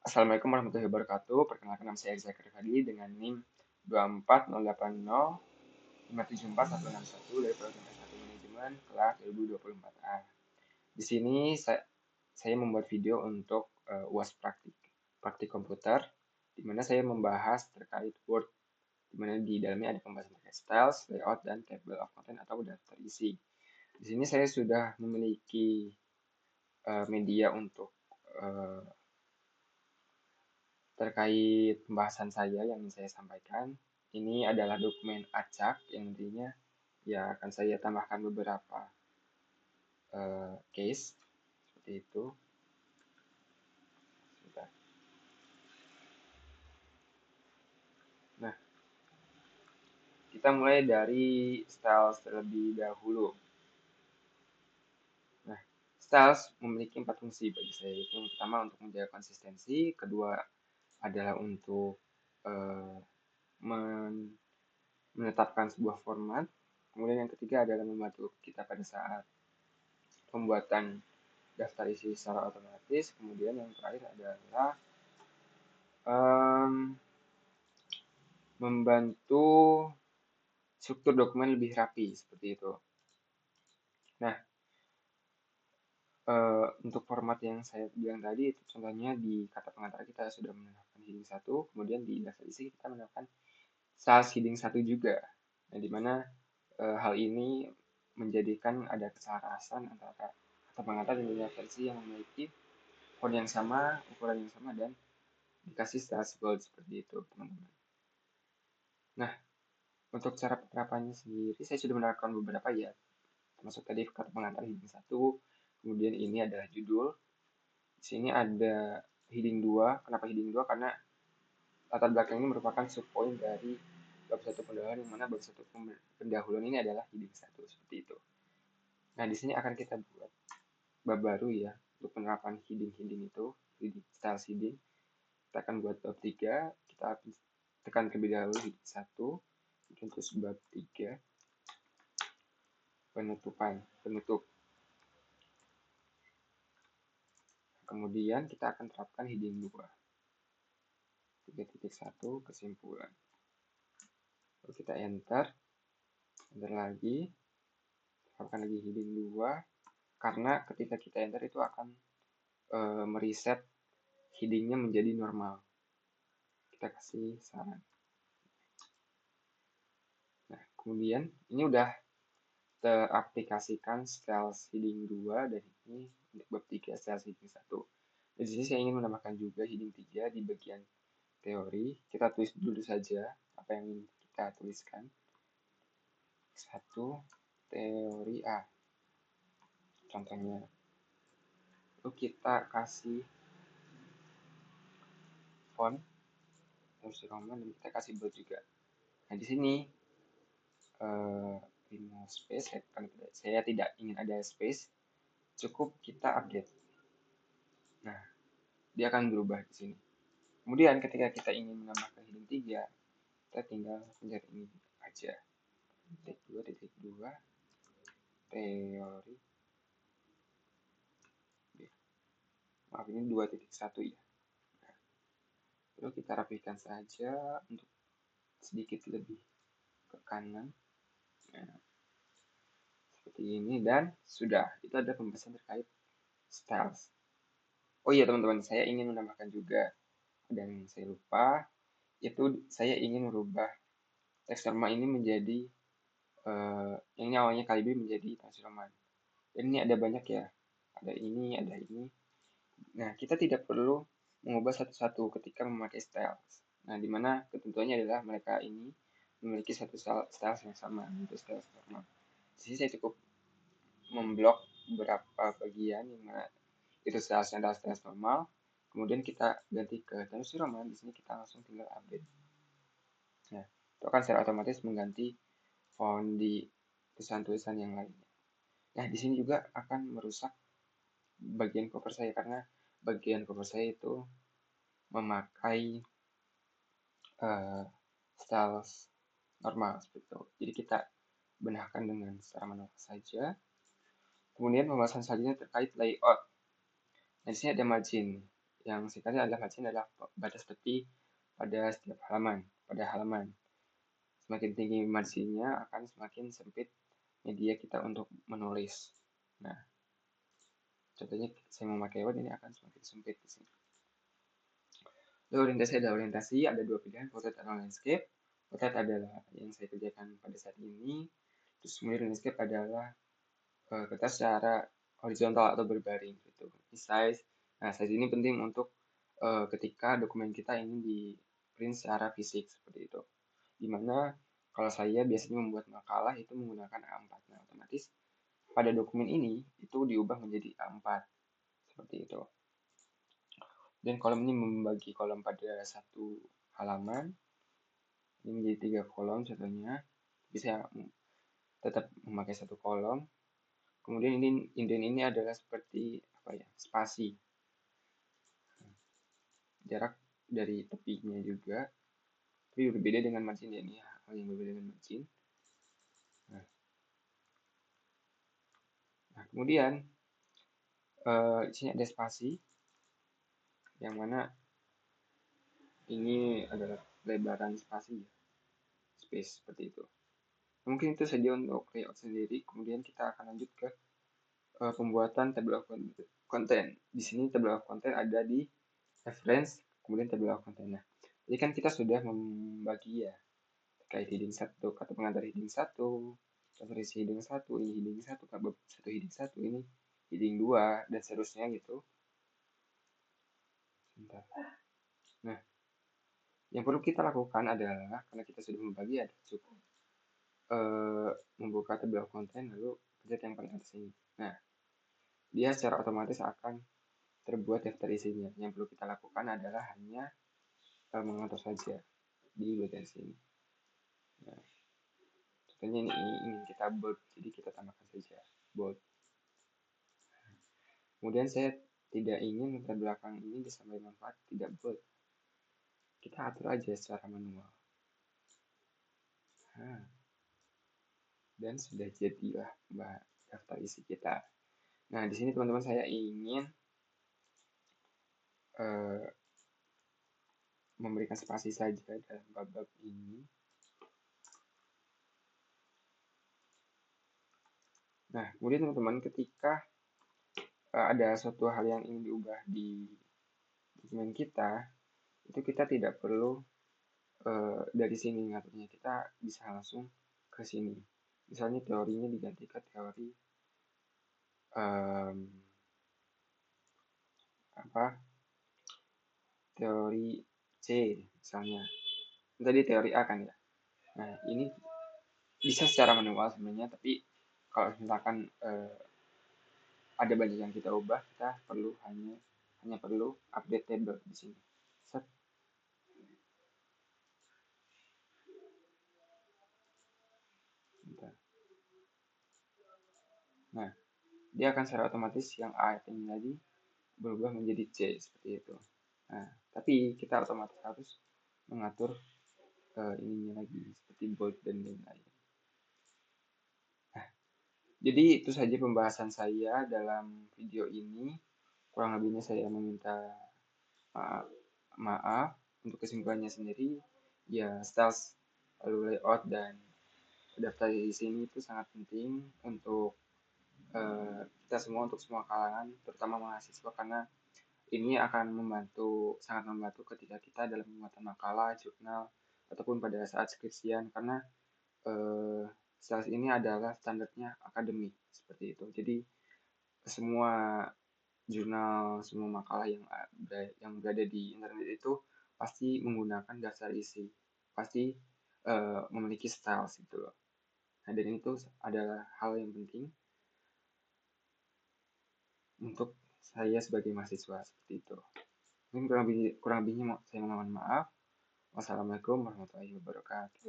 Assalamualaikum warahmatullahi wabarakatuh. Perkenalkan nama saya Zakir Fadli dengan NIM 24080574161 dari program S1 Manajemen kelas 2024A. Di sini saya membuat video untuk UAS praktik komputer, di mana saya membahas terkait Word, di mana di dalamnya ada pembahasan terkait styles, layout, dan table of content atau daftar isi. Di sini saya sudah memiliki media untuk terkait pembahasan saya yang ingin saya sampaikan. Ini adalah dokumen acak yang intinya ya akan saya tambahkan beberapa case seperti itu. Sebentar. Nah, kita mulai dari styles terlebih dahulu. Nah, styles memiliki 4 fungsi bagi saya. Itu yang pertama untuk menjaga konsistensi, kedua adalah untuk menetapkan sebuah format, kemudian yang ketiga adalah membantu kita pada saat pembuatan daftar isi secara otomatis, kemudian yang terakhir adalah membantu struktur dokumen lebih rapi seperti itu. Nah, untuk format yang saya bilang tadi itu contohnya di kata pengantar kita sudah menerapkan heading 1, kemudian di daftar isi kita menerapkan styles heading 1 juga. Nah, di mana hal ini menjadikan ada keselarasan antara kata pengantar dan daftar isi yang memiliki font yang sama, ukuran yang sama, dan dikasih styles bold seperti itu, teman-teman. Nah, untuk cara penerapannya sendiri, saya sudah menerapkan beberapa ya, termasuk tadi kata pengantar heading 1, kemudian ini adalah judul. Di sini ada heading 2, kenapa heading 2? Karena latar belakang ini merupakan subpoint dari bab 1 pendahuluan, yang mana bab 1 pendahuluan ini adalah heading 1, seperti itu. Nah, di sini akan kita buat bab baru ya, untuk penerapan heading-heading itu, style heading. Kita akan buat bab 3, kita tekan terlebih dahulu heading 1, terus bab 3, penutup. Kemudian kita akan terapkan heading 2. 3.1 kesimpulan. Lalu kita enter lagi, terapkan lagi heading 2, karena ketika kita enter itu akan mereset headingnya menjadi normal. Kita kasih saran. Nah, kemudian ini udah teraplikasikan styles heading 2 dan ini untuk bab 3 styles heading 1. Di sini saya ingin menambahkan juga heading 3 di bagian teori. Kita tulis dulu saja apa yang ingin kita tuliskan. 1 teori A. Contohnya. Lalu kita kasih font terus Roman dan kita kasih bold juga. Nah, di sini remove space, saya tidak ingin ada space, cukup kita update. Nah, dia akan berubah di sini. Kemudian ketika kita ingin menambahkan heading 3, kita tinggal pencet ini aja. Titik 2, teori. Maaf, ini 2.1 ya. Nah, lalu kita rapikan saja untuk sedikit lebih ke kanan. Nah, seperti ini dan sudah. Itu ada pembahasan terkait styles. Oh iya teman-teman, saya ingin menambahkan juga dan saya lupa, itu saya ingin merubah teks normal ini menjadi yang ini awalnya kali B menjadi teks Roman. Dan ini ada banyak ya, ada ini, ada ini. Nah, kita tidak perlu mengubah satu-satu ketika memakai styles. Nah, dimana ketentuannya adalah mereka ini memiliki satu styles yang sama, yaitu styles normal. Jadi saya cukup memblok beberapa bagian yang mana itu stylesnya adalah styles normal, kemudian kita ganti ke Tennessee Roman. Di sini kita langsung tinggal update. Nah, itu akan secara otomatis mengganti font di tulisan-tulisan yang lainnya. Nah, di sini juga akan merusak bagian cover saya karena bagian cover saya itu memakai styles normal seperti itu. Jadi kita benahkan dengan secara manual saja. Kemudian pembahasan selanjutnya terkait layout. Nah, di sini ada margin. Yang singkatnya adalah margin adalah batas peti pada setiap halaman, Semakin tinggi marginnya akan semakin sempit media kita untuk menulis. Nah, contohnya saya memakai Word, ini akan semakin sempit di sini. Lalu orientasi ada dua pilihan, portrait atau landscape. Portrait adalah yang saya kerjakan pada saat ini. Terus kemudian landscape adalah kertas secara horizontal atau berbaring gitu. Size. Nah, size ini penting untuk ketika dokumen kita ingin di print secara fisik seperti itu. Dimana kalau saya biasanya membuat makalah itu menggunakan A4. Nah, otomatis pada dokumen ini itu diubah menjadi A4 seperti itu. Dan kolom ini membagi kolom pada satu halaman. Ini menjadi 3 kolom contohnya. Bisa tetap memakai satu kolom. Kemudian ini indent ini adalah seperti apa ya, spasi. Jarak dari tepinya juga. Tapi berbeda dengan margin ya, ini hal yang berbeda dengan margin. Nah kemudian di sini ada spasi, yang mana ini adalah lebaran spasi ya, space seperti itu. Mungkin itu saja untuk layout sendiri. Kemudian kita akan lanjut ke pembuatan table of content. Di sini table of content ada di reference, kemudian table of content. Nah, jadi kan kita sudah membagi ya terkait heading 1, kata pengantar heading 1, referensi heading 1, ini heading 1, bab 1 heading 1, ini heading 2, dan seterusnya gitu. Bentar. Nah, yang perlu kita lakukan adalah, karena kita sudah membagi, ada cukup membuka table of content, lalu pencet yang paling atas ini. Nah, dia secara otomatis akan terbuat daftar isinya. Yang perlu kita lakukan adalah hanya mengatur saja di bagian sini. Nah, contohnya ini ingin kita bold, jadi kita tambahkan saja bold. Kemudian saya tidak ingin latar belakang ini disampaikan manfaat tidak bold. Kita atur aja secara manual. Nah, dan sudah jadilah daftar isi kita. Nah, di sini teman-teman saya ingin memberikan spasi saja dalam bab-bab ini. Nah, kemudian teman-teman ketika ada suatu hal yang ingin diubah di dokumen kita, itu kita tidak perlu dari sini ngaturnya, kita bisa langsung ke sini. Misalnya teorinya diganti ke teori teori C misalnya. Tadi teori A kan ya. Nah, ini bisa secara manual sebenarnya, tapi kalau misalkan ada banyak yang kita ubah, kita perlu hanya perlu update table di sini. Set. Nah, dia akan secara otomatis yang A ini tadi berubah menjadi C seperti itu. Nah, tapi kita otomatis harus mengatur ininya lagi seperti bold dan lain-lain. Nah, jadi itu saja pembahasan saya dalam video ini. Kurang lebihnya saya meminta maaf. Untuk kesimpulannya sendiri, ya style lalu layout dan daftar di sini itu sangat penting untuk kita semua, untuk semua kalangan, terutama mahasiswa, karena ini akan sangat membantu ketika kita dalam pembuatan makalah, jurnal, ataupun pada saat skripsian, karena style ini adalah standarnya akademik seperti itu. Jadi semua jurnal, semua makalah yang berada di internet itu pasti menggunakan daftar isi, pasti memiliki style gitu loh. Nah, dan itu adalah hal yang penting untuk saya sebagai mahasiswa seperti itu. Mungkin kurang lebihnya saya mohon maaf. Wassalamualaikum warahmatullahi wabarakatuh.